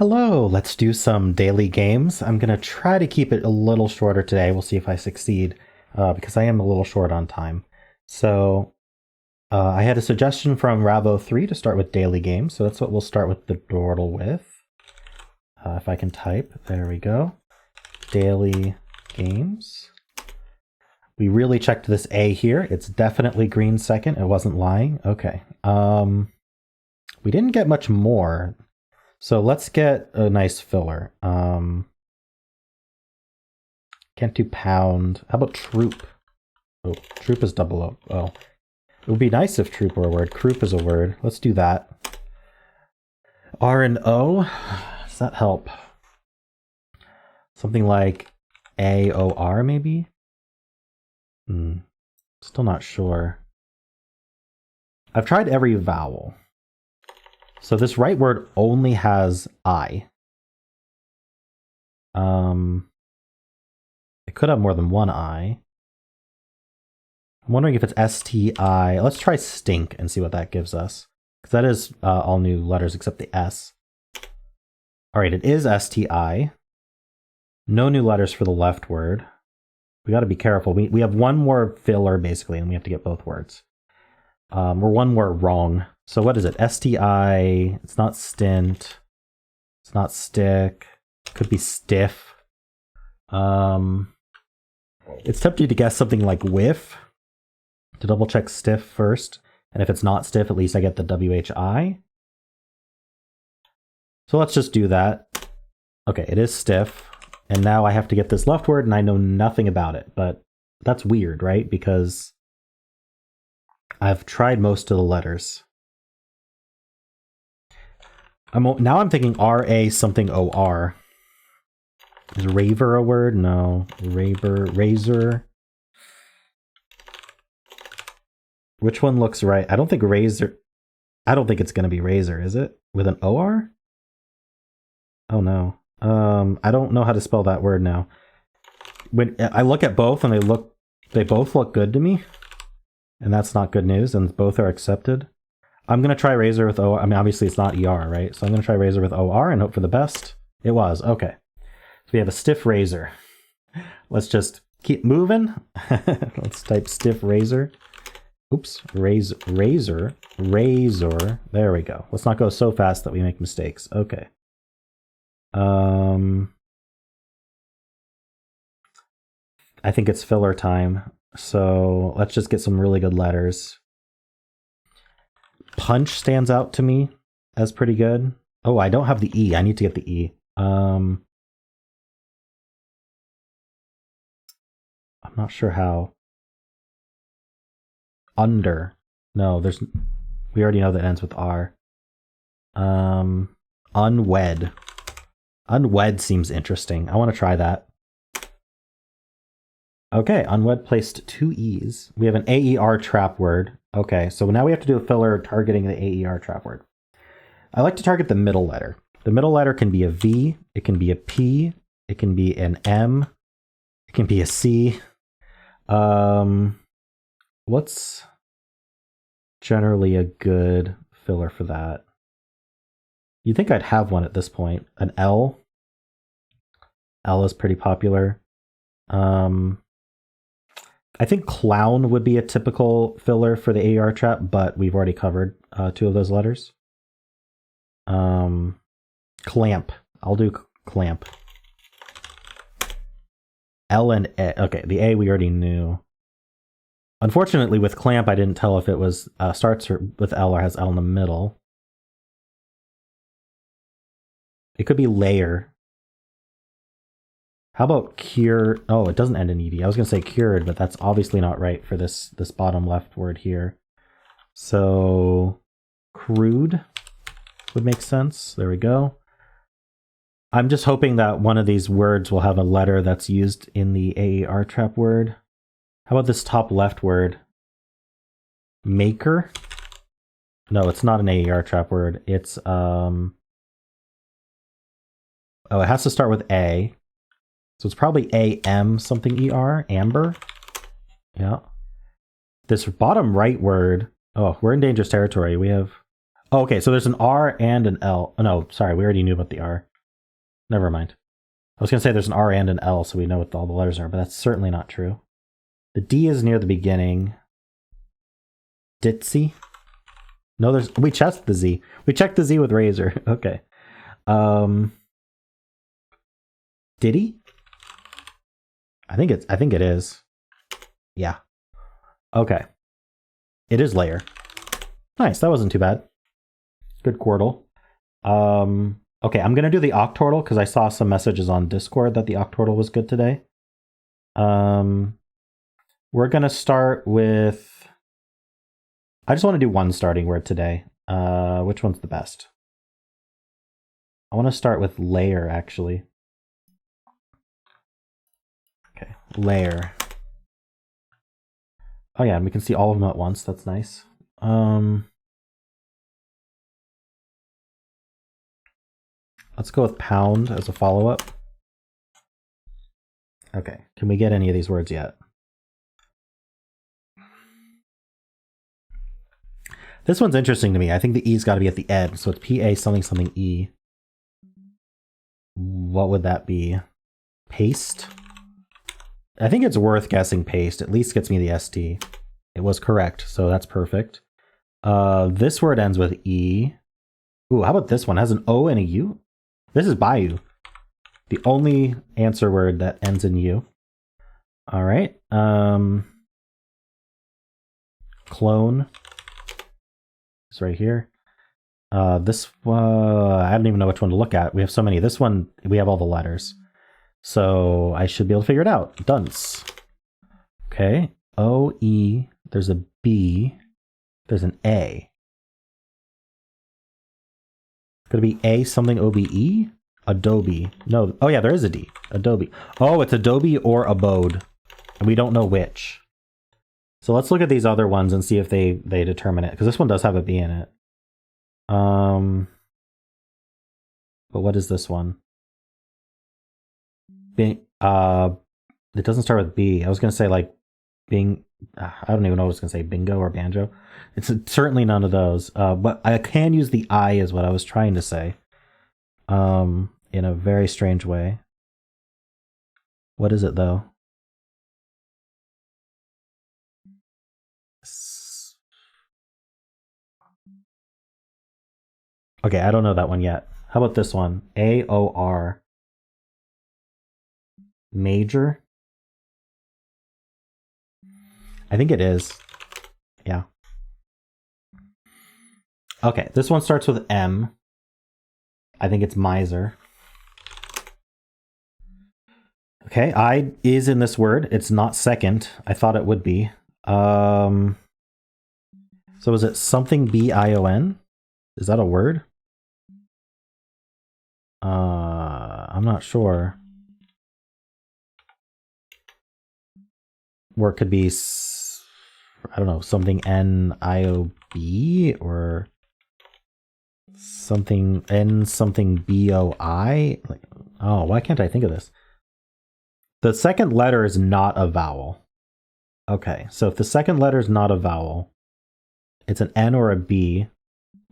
Hello, let's do some daily games. I'm going to try to keep it a little shorter today. We'll see if I succeed because I am a little short on time. So I had a suggestion from Ravo3 to start with daily games. So that's what we'll start with the Dordle with. If I can type, there we go. Daily games. We really checked this A here. It's definitely green second. It wasn't lying. Okay. We didn't get much more. So let's get a nice filler. Can't do pound. How about troop? Oh, troop is double O. Oh. It would be nice if troop were a word. Croup is a word. Let's do that. R and O. Does that help? Something like AOR maybe? Still not sure. I've tried every vowel. So this right word only has I. It could have more than one I. I'm wondering if it's STI. Let's try stink and see what that gives us. Because that is all new letters except the S. Alright, it is STI. No new letters for the left word. We got to be careful. We have one more filler basically, and we have to get both words. We're one more wrong. So what is it? STI. It's not stint. It's not stick. Could be stiff. It's tempting to guess something like whiff. To double check stiff first. And if it's not stiff, at least I get the WHI. So let's just do that. Okay, it is stiff. And now I have to get this left word and I know nothing about it. But that's weird, right? Because I've tried most of the letters. Now I'm thinking RA something OR. Is raver a word? No. Raver, razor. Which one looks right? I don't think razor. I don't think it's going to be razor, is it? With an OR? Oh no. I don't know how to spell that word now. When I look at both and they both look good to me. And that's not good news, and both are accepted. I'm going to try razor with OR. I mean, obviously it's not ER, right? So I'm going to try razor with OR and hope for the best. It was. Okay. So we have a stiff razor. Let's just keep moving. Let's type stiff razor. Oops. Razor. There we go. Let's not go so fast that we make mistakes. Okay. I think it's filler time. So let's just get some really good letters. Punch stands out to me as pretty good. Oh, I don't have the E. I need to get the E. I'm not sure how. Under. No, we already know that ends with R. Unwed. Unwed seems interesting. I want to try that. Okay, unwed placed 2 E's. We have an AER trap word. Okay, so now we have to do a filler targeting the AER trap word. I like to target the middle letter. The middle letter can be a V, it can be a P, it can be an M, it can be a C. What's generally a good filler for that? You'd think I'd have one at this point. An L. L is pretty popular. I think clown would be a typical filler for the AER trap, but we've already covered 2 of those letters. Clamp. I'll do clamp. L and A. Okay, the A we already knew. Unfortunately, with clamp, I didn't tell if it was starts with L or has L in the middle. It could be layer. How about cure? Oh, it doesn't end in ed. I was going to say cured, but that's obviously not right for this bottom left word here. So crude would make sense. There we go. I'm just hoping that one of these words will have a letter that's used in the AER trap word. How about this top left word? Maker? No, it's not an AER trap word. It's oh, it has to start with A. So it's probably AM something ER, amber. Yeah. This bottom right word, oh, we're in dangerous territory. We have, oh, okay, so there's an R and an L. Oh, no, sorry, we already knew about the R. Never mind. I was going to say there's an R and an L, so we know what all the letters are, but that's certainly not true. The D is near the beginning. Ditzy? No, we checked the Z. We checked the Z with razor. Okay. Diddy? I think it is. Yeah. Okay. It is layer. Nice, that wasn't too bad. Good Quordle. Okay, I'm gonna do the Octordle because I saw some messages on Discord that the Octordle was good today. We're gonna start with. I just want to do one starting word today. Which one's the best? I want to start with layer, actually. Okay, layer. Oh yeah, and we can see all of them at once. That's nice. Let's go with pound as a follow-up. Okay, can we get any of these words yet? This one's interesting to me. I think the E's got to be at the end, so it's P-A something something E. What would that be? Paste? I think it's worth guessing paste. At least gets me the ST. It was correct, so that's perfect. This word ends with E. Ooh, how about this one? It has an O and a U? This is Bayou. The only answer word that ends in U. All right. Clone. It's right here. This I don't even know which one to look at. We have so many. This one, we have all the letters. So I should be able to figure it out. Dunce. Okay. O-E. There's a B. There's an A. Could it be A something O-B-E? Adobe. No. Oh yeah, there is a D. Adobe. Oh, it's Adobe or Abode. And we don't know which. So let's look at these other ones and see if they determine it. Because this one does have a B in it. But what is this one? It doesn't start with B. I was gonna say like Bing. I don't even know what I was gonna say. Bingo or banjo. It's certainly none of those. But I can use the I is what I was trying to say. In a very strange way. What is it though? Okay, I don't know that one yet. How about this one? A-O-R. Major? I think it is. Yeah. Okay, this one starts with M. I think it's miser. Okay, I is in this word. It's not second. I thought it would be. So is it something B-I-O-N? Is that a word? I'm not sure. Or it could be, I don't know, something N-I-O-B or something N something B-O-I. Like, oh, why can't I think of this? The second letter is not a vowel. Okay, so if the second letter is not a vowel, it's an N or a B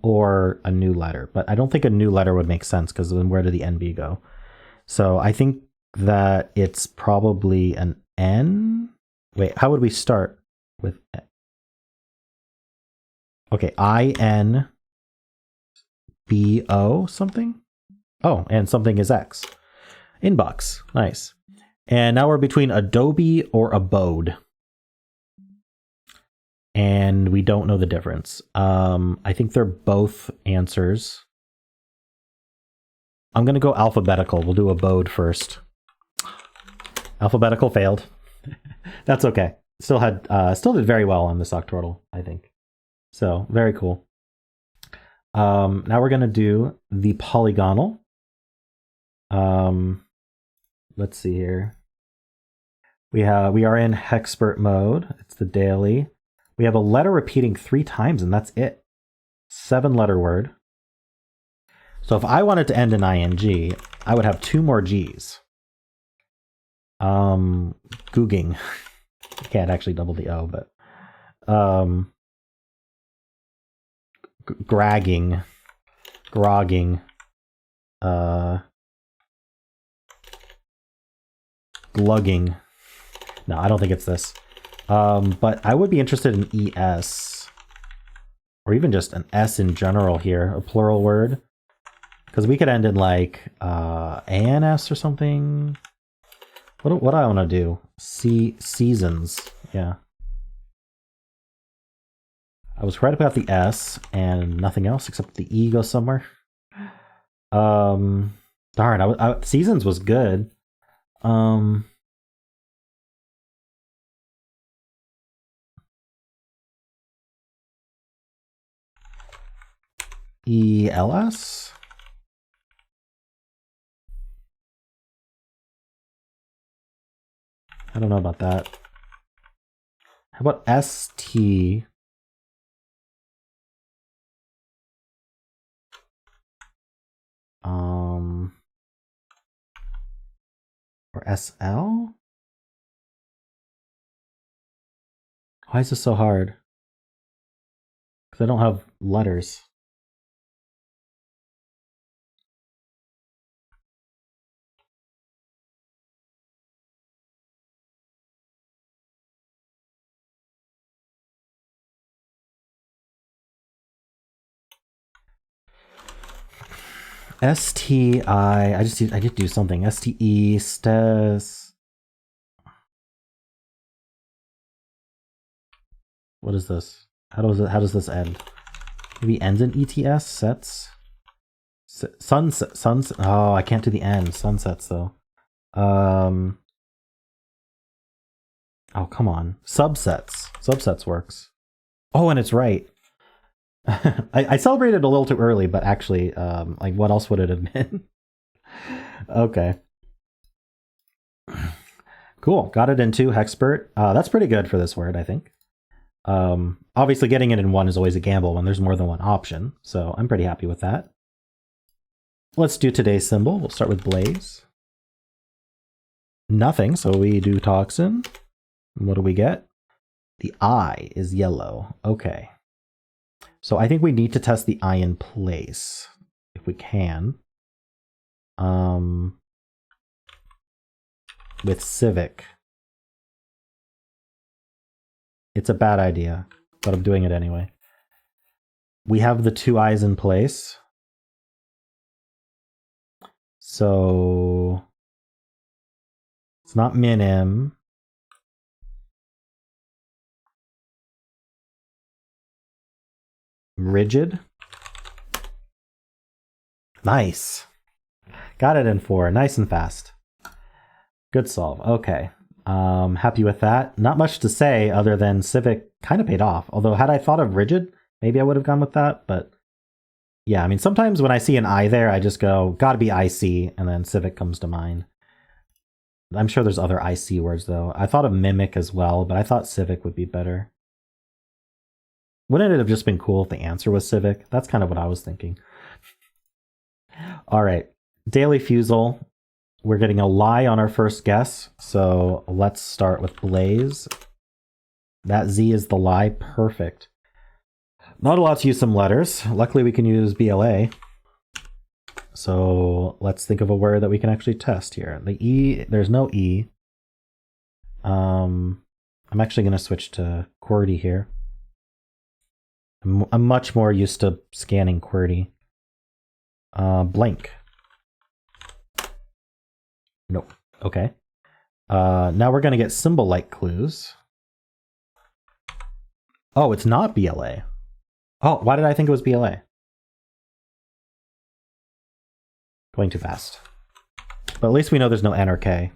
or a new letter. But I don't think a new letter would make sense because then where did the NB go? So I think that it's probably an N. Wait, how would we start with? Okay, I-N-B-O something? Oh, and something is X. Inbox. Nice. And now we're between Adobe or Abode. And we don't know the difference. I think they're both answers. I'm going to go alphabetical. We'll do Abode first. Alphabetical failed. That's okay. Still did very well on this Octordle, I think. So, very cool. Now we're going to do the Polygonle. Let's see here. We are in Hexpert mode. It's the daily. We have a letter repeating 3 times, and that's it. 7-letter word. So if I wanted to end in ing, I would have 2 more G's. Googing. You can't actually double the O, but gragging, grogging, Glugging. No, I don't think it's this. But I would be interested in ES. Or even just an S in general here, a plural word. Because we could end in like ANS or something. What do I want to do? Seasons. Yeah. I was right about the S and nothing else except the E goes somewhere. Darn, seasons was good. ELS? I don't know about that. How about ST? Or SL? Why is this so hard? Because I don't have letters. STI. I did do something. STE. Stes. What is this? How does this end? Maybe ends in ETS? Sets? Sunset. Oh, I can't do the end. Sunsets though. Oh, come on. Subsets. Subsets works. Oh, and it's right. I celebrated a little too early, but actually, like, what else would it have been? Okay. Cool. Got it in 2, Hexpert. That's pretty good for this word, I think. Obviously, getting it in 1 is always a gamble when there's more than one option, so I'm pretty happy with that. Let's do today's symbol. We'll start with blaze. Nothing, so we do toxin. What do we get? The eye is yellow. Okay. So I think we need to test the eye in place, if we can. With civic. It's a bad idea, but I'm doing it anyway. We have the 2 eyes in place. So it's not minim. Rigid. Nice. Got it in 4. Nice and fast. Good solve. Okay. Happy with that. Not much to say other than civic kind of paid off. Although had I thought of rigid, maybe I would have gone with that. But yeah, I mean, sometimes when I see an I there, I just go, gotta be IC, and then civic comes to mind. I'm sure there's other IC words though. I thought of mimic as well, but I thought civic would be better. Wouldn't it have just been cool if the answer was civic? That's kind of what I was thinking. All right, daily Fusele. We're getting a lie on our first guess, so let's start with blaze. That Z is the lie. Perfect. Not allowed to use some letters. Luckily, we can use BLA. So let's think of a word that we can actually test here. The E, there's no E. I'm actually going to switch to QWERTY here. I'm much more used to scanning QWERTY. Blank. Nope. Okay. Now we're going to get symbol-like clues. Oh, it's not BLA. Oh, why did I think it was BLA? Going too fast. But at least we know there's no N or K.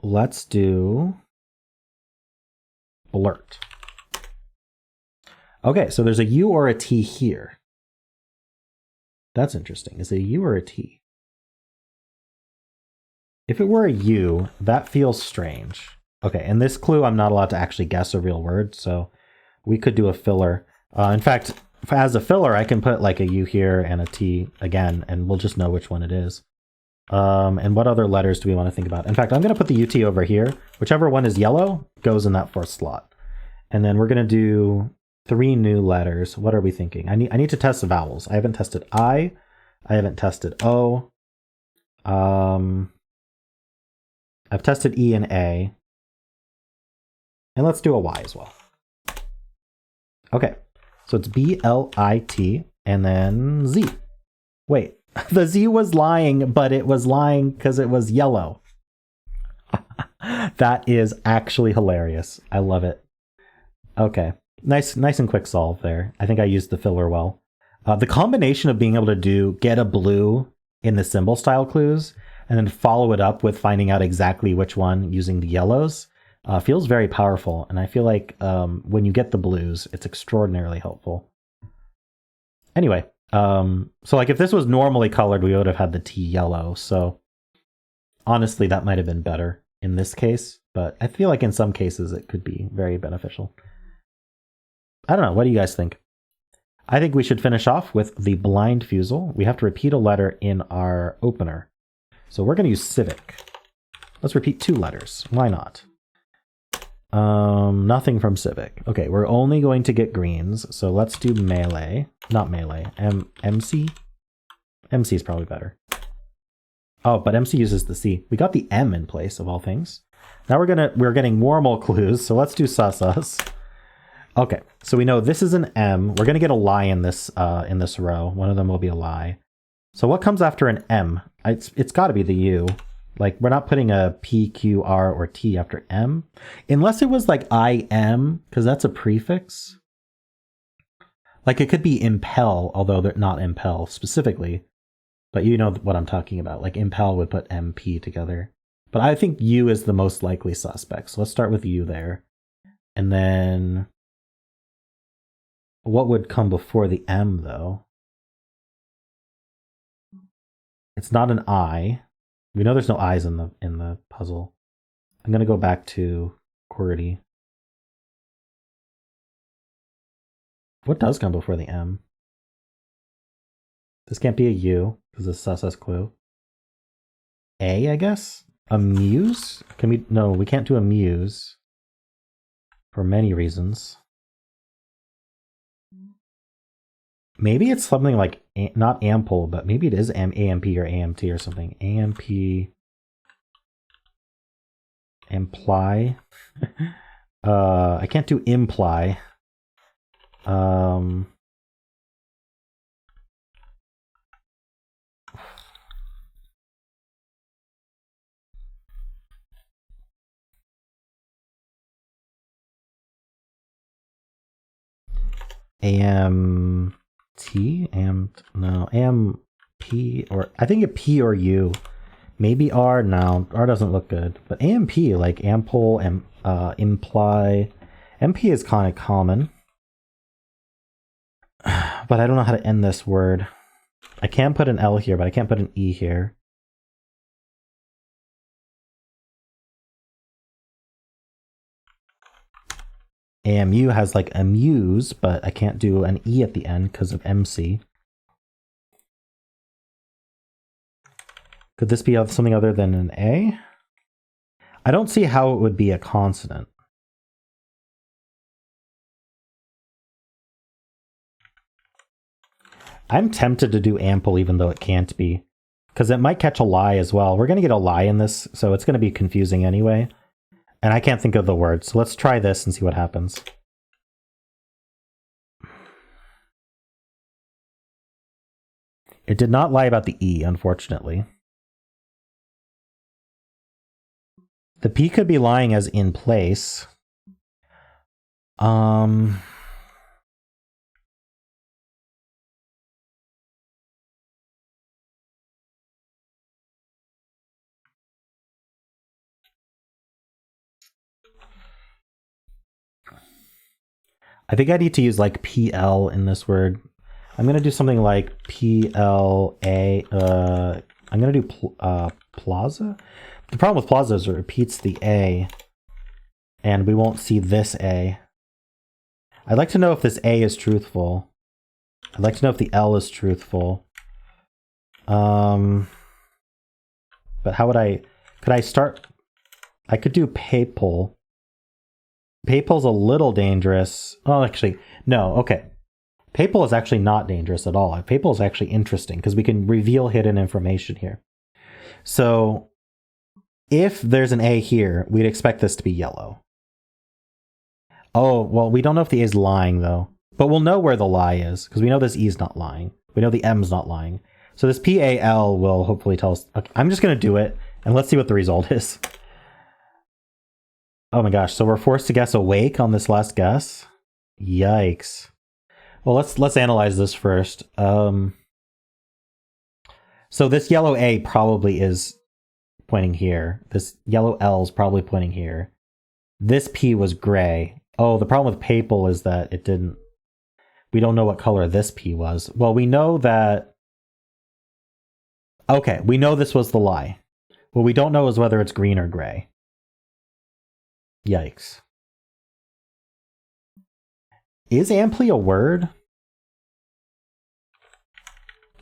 Let's do blurt. Okay, so there's a U or a T here. That's interesting. Is it a U or a T? If it were a U, that feels strange. Okay, in this clue, I'm not allowed to actually guess a real word, so we could do a filler. In fact, as a filler, I can put like a U here and a T again, and we'll just know which one it is. And what other letters do we want to think about? In fact, I'm going to put the UT over here. Whichever one is yellow goes in that 4th slot. And then we're going to do 3 new letters. What are we thinking? I need to test the vowels. I haven't tested I haven't tested O. I've tested E and A. And let's do a Y as well. Okay, so it's B-L-I-T and then Z. Wait, the Z was lying, but it was lying because it was yellow. That is actually hilarious. I love it. Okay, nice and quick solve there. I think I used the filler well. The combination of being able to get a blue in the Symble style clues and then follow it up with finding out exactly which one using the yellows feels very powerful. And I feel like when you get the blues, it's extraordinarily helpful. Anyway, so like if this was normally colored, we would have had the T yellow. So honestly, that might have been better in this case, but I feel like in some cases it could be very beneficial. I don't know. What do you guys think? I think we should finish off with the blind fusel. We have to repeat a letter in our opener. So we're going to use civic. Let's repeat 2 letters. Why not? Nothing from civic. Okay, we're only going to get greens. So let's do melee. Not melee. MC? MC is probably better. Oh, but MC uses the C. We got the M in place of all things. Now we're getting normal clues. So let's do sus. Okay, so we know this is an M. We're gonna get a lie in this row. One of them will be a lie. So what comes after an M? It's got to be the U. Like we're not putting a P, Q, R, or T after M, unless it was like IM, because that's a prefix. Like it could be impel, although they're not impel specifically. But you know what I'm talking about. Like impel would put MP together. But I think U is the most likely suspect. So let's start with U there. And then what would come before the M though? It's not an I. We know there's no I's in the puzzle. I'm gonna go back to QWERTY. What does come before the M? This can't be a U because it's a sus clue. A, I guess? A muse? Can we? No, we can't do a muse for many reasons. Maybe it's something like not ample, but maybe it is AMP or AMT or something. AMP imply. I can't do imply. AMP, or I think a P or U. Maybe R. No, R doesn't look good. But AMP, like ample and imply. MP is kind of common. But I don't know how to end this word. I can put an L here, but I can't put an E here. AMU has like amuse, but I can't do an E at the end because of MC. Could this be something other than an A? I don't see how it would be a consonant. I'm tempted to do ample even though it can't be, because it might catch a lie as well. We're going to get a lie in this, so it's going to be confusing anyway. And I can't think of the word, so let's try this and see what happens. It did not lie about the E, unfortunately. The P could be lying as in place. I think I need to use like PL in this word. I'm going to do something like PLA. I'm going to do plaza. The problem with plaza is it repeats the A, and we won't see this A. I'd like to know if this A is truthful. I'd like to know if the L is truthful. But how would could I start? I could do papal. Papal's a little dangerous. Oh, actually, no, okay. Papal is actually not dangerous at all. Papal is actually interesting because we can reveal hidden information here. So if there's an A here, we'd expect this to be yellow. Oh, well, we don't know if the A is lying, though. But we'll know where the lie is, because we know this E is not lying. We know the M's not lying. So this PAL will hopefully tell us... Okay, I'm just going to do it, and let's see what the result is. Oh my gosh, so we're forced to guess awake on this last guess? Yikes. Well, let's analyze this first. So this yellow A probably is pointing here. This yellow L is probably pointing here. This P was gray. Oh, the problem with Papal is that it didn't... We don't know what color this P was. Well, we know that... Okay, we know this was the lie. What we don't know is whether it's green or gray. Yikes. Is amply a word?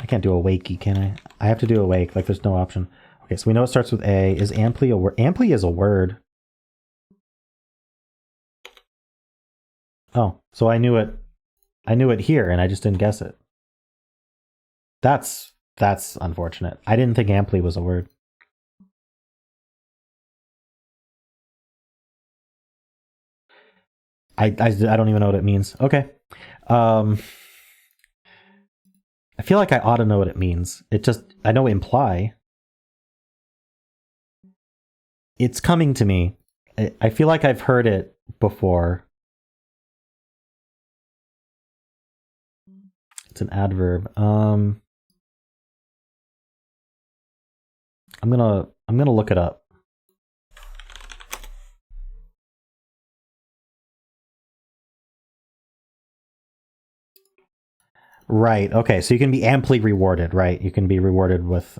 I can't do awakey, can I? I have to do awake, like there's no option. Okay, so we know it starts with A. Is amply a word? Amply is a word. Oh, so I knew it here and I just didn't guess it. That's unfortunate. I didn't think amply was a word. I don't even know what it means. Okay. I feel like I ought to know what it means. I know imply. It's coming to me. I feel like I've heard it before. It's an adverb. I'm gonna look it up. Right. Okay. So you can be amply rewarded, right? You can be rewarded with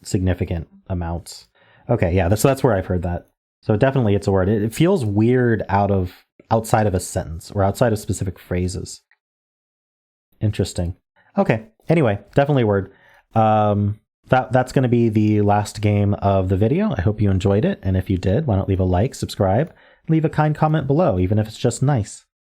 significant amounts. Okay. Yeah. So that's where I've heard that. So definitely, it's a word. It feels weird outside of a sentence or outside of specific phrases. Interesting. Okay. Anyway, definitely a word. That's going to be the last game of the video. I hope you enjoyed it, and if you did, why not leave a like, subscribe, leave a kind comment below, even if it's just nice.